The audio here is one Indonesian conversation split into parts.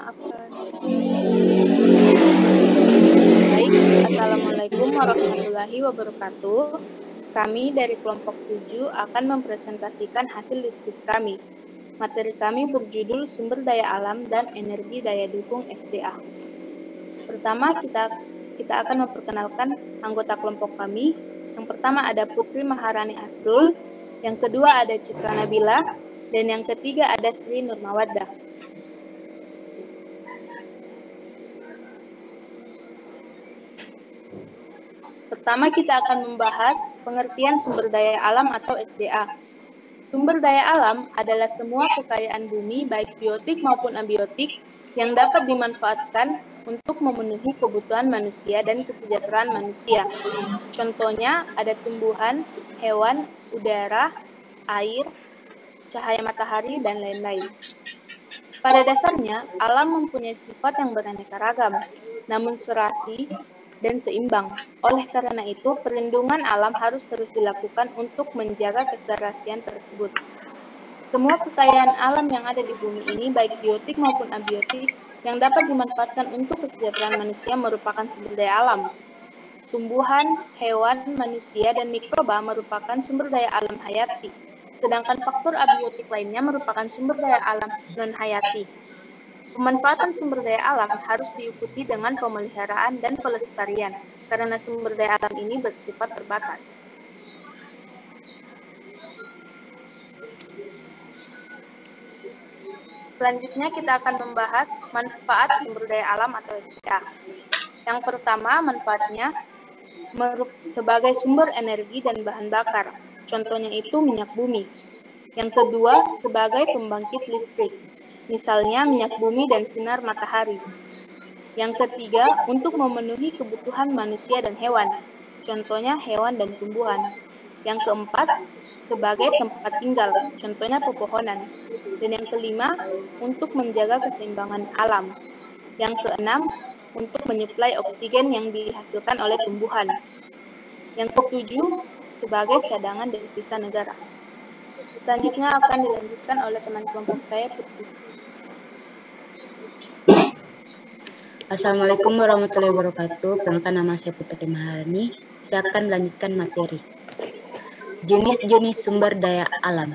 maafkan. Baik, Assalamualaikum warahmatullahi wabarakatuh. Kami dari kelompok 7 akan mempresentasikan hasil diskusi kami. Materi kami berjudul Sumber Daya Alam dan Energi Daya Dukung SDA. Pertama, kita akan memperkenalkan anggota kelompok kami. Yang pertama ada Putri Maharani Asrul, yang kedua ada Citra Nabila, dan yang ketiga ada Sri Nurmawadah. Pertama, kita akan membahas pengertian sumber daya alam atau SDA. Sumber daya alam adalah semua kekayaan bumi, baik biotik maupun abiotik, yang dapat dimanfaatkan untuk memenuhi kebutuhan manusia dan kesejahteraan manusia. Contohnya, ada tumbuhan, hewan, udara, air, cahaya matahari, dan lain-lain. Pada dasarnya, alam mempunyai sifat yang beraneka ragam, namun serasi dan seimbang. Oleh karena itu, perlindungan alam harus terus dilakukan untuk menjaga keserasian tersebut. Semua kekayaan alam yang ada di bumi ini, baik biotik maupun abiotik, yang dapat dimanfaatkan untuk kesejahteraan manusia merupakan sumber daya alam. Tumbuhan, hewan, manusia, dan mikroba merupakan sumber daya alam hayati, sedangkan faktor abiotik lainnya merupakan sumber daya alam non-hayati. Pemanfaatan sumber daya alam harus diikuti dengan pemeliharaan dan pelestarian, karena sumber daya alam ini bersifat terbatas. Selanjutnya kita akan membahas manfaat sumber daya alam atau SDA. Yang pertama, manfaatnya sebagai sumber energi dan bahan bakar. Contohnya itu minyak bumi. Yang kedua, sebagai pembangkit listrik. Misalnya minyak bumi dan sinar matahari. Yang ketiga, untuk memenuhi kebutuhan manusia dan hewan. Contohnya hewan dan tumbuhan. Yang keempat, sebagai tempat tinggal. Contohnya pepohonan. Dan yang kelima, untuk menjaga keseimbangan alam. Yang keenam, untuk menyuplai oksigen yang dihasilkan oleh tumbuhan. Yang ketujuh, sebagai cadangan devisa negara. Selanjutnya akan dilanjutkan oleh teman kelompok saya, Putri. Assalamualaikum warahmatullahi wabarakatuh. Perkenalkan, nama saya Putri Maharani. Saya akan melanjutkan materi. Jenis-jenis sumber daya alam.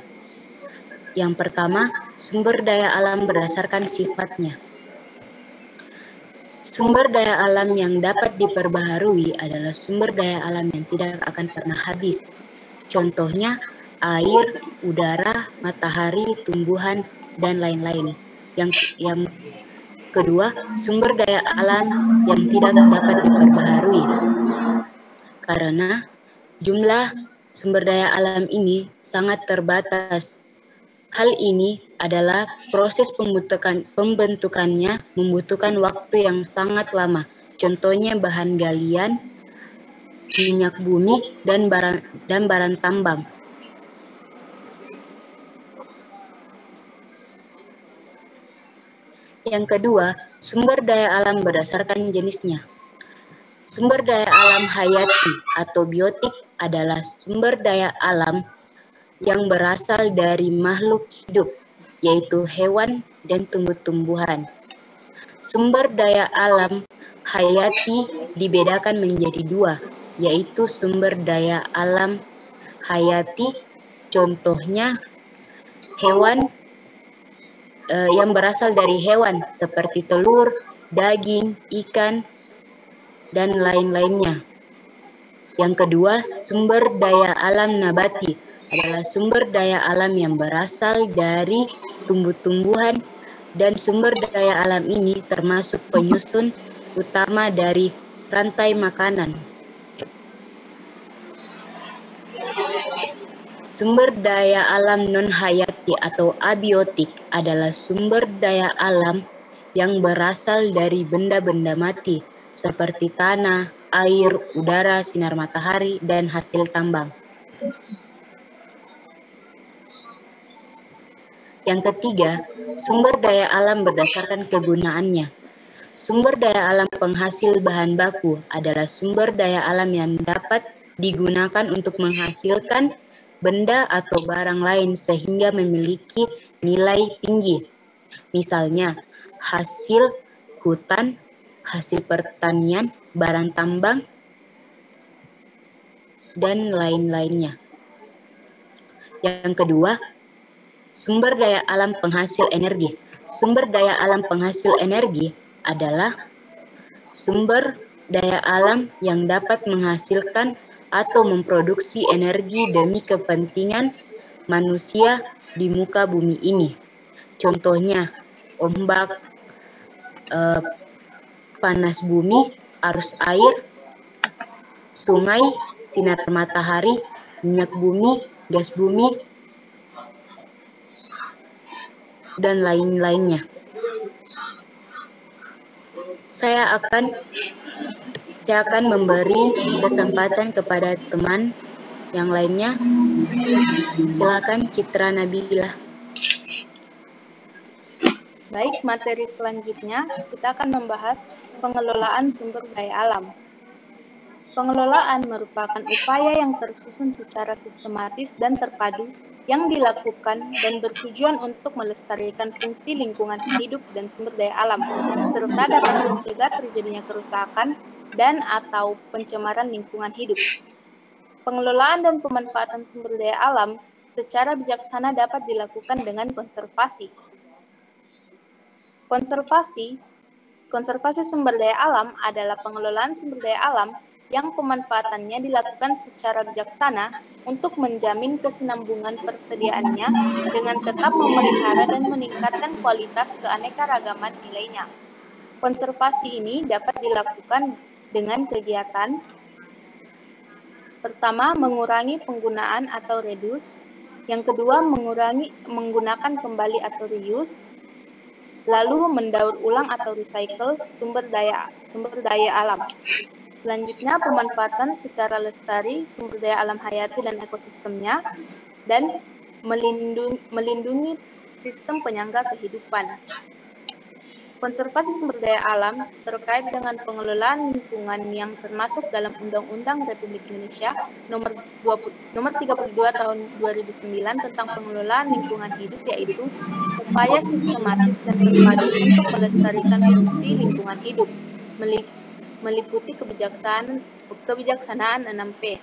Yang pertama, sumber daya alam berdasarkan sifatnya. Sumber daya alam yang dapat diperbaharui adalah sumber daya alam yang tidak akan pernah habis. Contohnya, air, udara, matahari, tumbuhan, dan lain-lain. Yang kedua, sumber daya alam yang tidak dapat diperbaharui. Karena jumlah sumber daya alam ini sangat terbatas. Hal ini adalah proses pembentukannya membutuhkan waktu yang sangat lama. Contohnya bahan galian, minyak bumi, dan barang tambang. Yang kedua, sumber daya alam berdasarkan jenisnya. Sumber daya alam hayati atau biotik adalah sumber daya alam yang berasal dari makhluk hidup, yaitu hewan dan tumbuh-tumbuhan. Sumber daya alam hayati dibedakan menjadi dua, yaitu sumber daya alam hayati, contohnya hewan yang berasal dari hewan seperti telur, daging, ikan, dan lain-lainnya. Yang kedua, sumber daya alam nabati adalah sumber daya alam yang berasal dari tumbuh-tumbuhan, dan sumber daya alam ini termasuk penyusun utama dari rantai makanan. Sumber daya alam non-hayati atau abiotik adalah sumber daya alam yang berasal dari benda-benda mati seperti tanah, air, udara, sinar matahari, dan hasil tambang. Yang ketiga, sumber daya alam berdasarkan kegunaannya. Sumber daya alam penghasil bahan baku adalah sumber daya alam yang dapat digunakan untuk menghasilkan benda atau barang lain sehingga memiliki nilai tinggi. Misalnya, hasil hutan, hasil pertanian, barang tambang, dan lain-lainnya. Yang kedua, sumber daya alam penghasil energi. Sumber daya alam penghasil energi adalah sumber daya alam yang dapat menghasilkan atau memproduksi energi demi kepentingan manusia di muka bumi ini. Contohnya, ombak, panas bumi, arus air, sungai, sinar matahari, minyak bumi, gas bumi, dan lain-lainnya. Saya akan memberi kesempatan kepada teman yang lainnya. Silakan Citra Nabila. Baik, materi selanjutnya kita akan membahas pengelolaan sumber daya alam. Pengelolaan merupakan upaya yang tersusun secara sistematis dan terpadu yang dilakukan dan bertujuan untuk melestarikan fungsi lingkungan hidup dan sumber daya alam, serta dapat mencegah terjadinya kerusakan dan atau pencemaran lingkungan hidup. Pengelolaan dan pemanfaatan sumber daya alam secara bijaksana dapat dilakukan dengan konservasi. Konservasi sumber daya alam adalah pengelolaan sumber daya alam yang pemanfaatannya dilakukan secara bijaksana untuk menjamin kesinambungan persediaannya dengan tetap memelihara dan meningkatkan kualitas keanekaragaman nilainya. Konservasi ini dapat dilakukan dengan kegiatan pertama, mengurangi penggunaan atau reduce. Yang kedua, menggunakan kembali atau reuse. Lalu mendaur ulang atau recycle sumber daya alam. Selanjutnya, pemanfaatan secara lestari sumber daya alam hayati dan ekosistemnya, dan melindungi sistem penyangga kehidupan. Konservasi sumber daya alam terkait dengan pengelolaan lingkungan yang termasuk dalam Undang-Undang Republik Indonesia Nomor 32 Tahun 2009 tentang pengelolaan lingkungan hidup, yaitu upaya sistematis dan terpadu untuk melestarikan fungsi lingkungan hidup, meliputi kebijaksanaan 6P.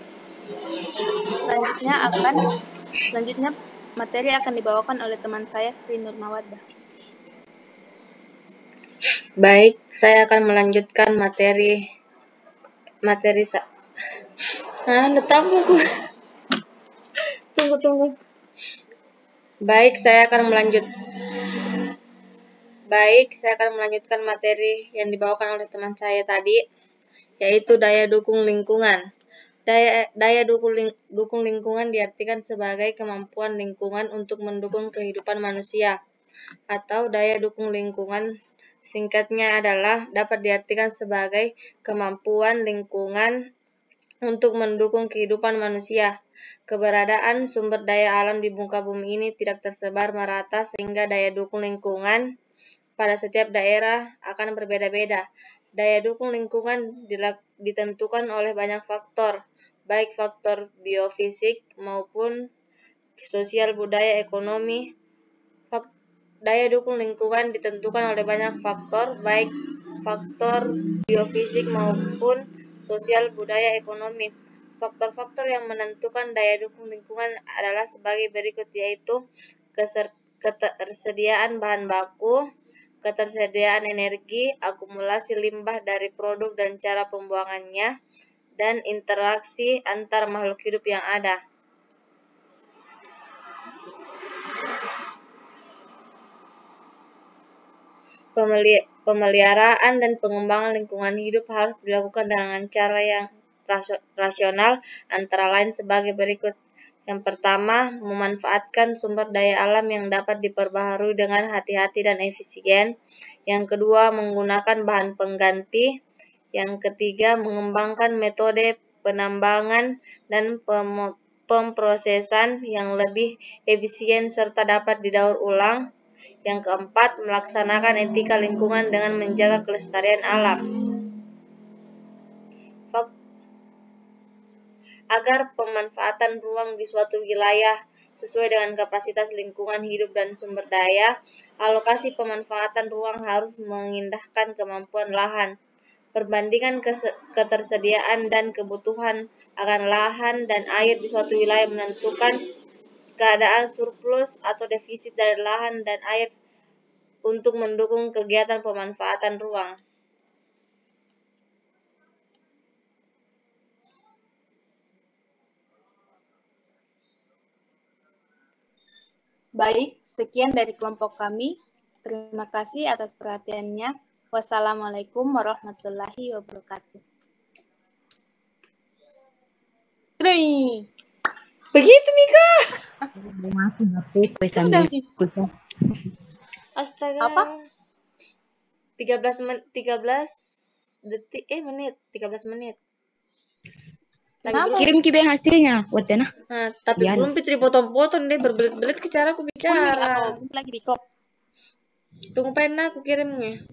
Selanjutnya materi akan dibawakan oleh teman saya Sri Nurmawadah. Baik, saya akan melanjutkan materi tunggu. Baik, saya akan melanjutkan materi yang dibawakan oleh teman saya tadi, yaitu daya dukung lingkungan. Daya dukung lingkungan diartikan sebagai kemampuan lingkungan untuk mendukung kehidupan manusia, atau daya dukung lingkungan singkatnya adalah dapat diartikan sebagai kemampuan lingkungan untuk mendukung kehidupan manusia. Keberadaan sumber daya alam di muka bumi ini tidak tersebar merata sehingga daya dukung lingkungan pada setiap daerah akan berbeda-beda. Daya dukung lingkungan ditentukan oleh banyak faktor, baik faktor biofisik maupun sosial, budaya, ekonomi. Daya dukung lingkungan ditentukan oleh banyak faktor, baik faktor biofisik maupun sosial, budaya, ekonomi. Faktor-faktor yang menentukan daya dukung lingkungan adalah sebagai berikut, yaitu ketersediaan bahan baku, ketersediaan energi, akumulasi limbah dari produk dan cara pembuangannya, dan interaksi antar makhluk hidup yang ada. Pemeliharaan dan pengembangan lingkungan hidup harus dilakukan dengan cara yang rasional, antara lain sebagai berikut. Yang pertama, memanfaatkan sumber daya alam yang dapat diperbaharui dengan hati-hati dan efisien. Yang kedua, menggunakan bahan pengganti. Yang ketiga, mengembangkan metode penambangan dan pemprosesan yang lebih efisien serta dapat didaur ulang. Yang keempat, melaksanakan etika lingkungan dengan menjaga kelestarian alam. agar pemanfaatan ruang di suatu wilayah sesuai dengan kapasitas lingkungan hidup dan sumber daya. Alokasi pemanfaatan ruang harus mengindahkan kemampuan lahan, perbandingan ketersediaan dan kebutuhan akan lahan dan air di suatu wilayah menentukan keadaan surplus atau defisit dari lahan dan air untuk mendukung kegiatan pemanfaatan ruang. Baik, sekian dari kelompok kami. Terima kasih atas perhatiannya. Wassalamualaikum warahmatullahi wabarakatuh. Sudah nih. Begitu, Mika. Masih HP sambil kuliah. Astaga. Apa? 13 detik menit, 13 menit. Kenapa? Kirim kibeng hasilnya buat Dana. Nah, tapi Iya, belum Fitri potong-potong deh, berbelit-belit ke cara aku bicara. Lagi di crop. Tunggu pena aku kirimnya.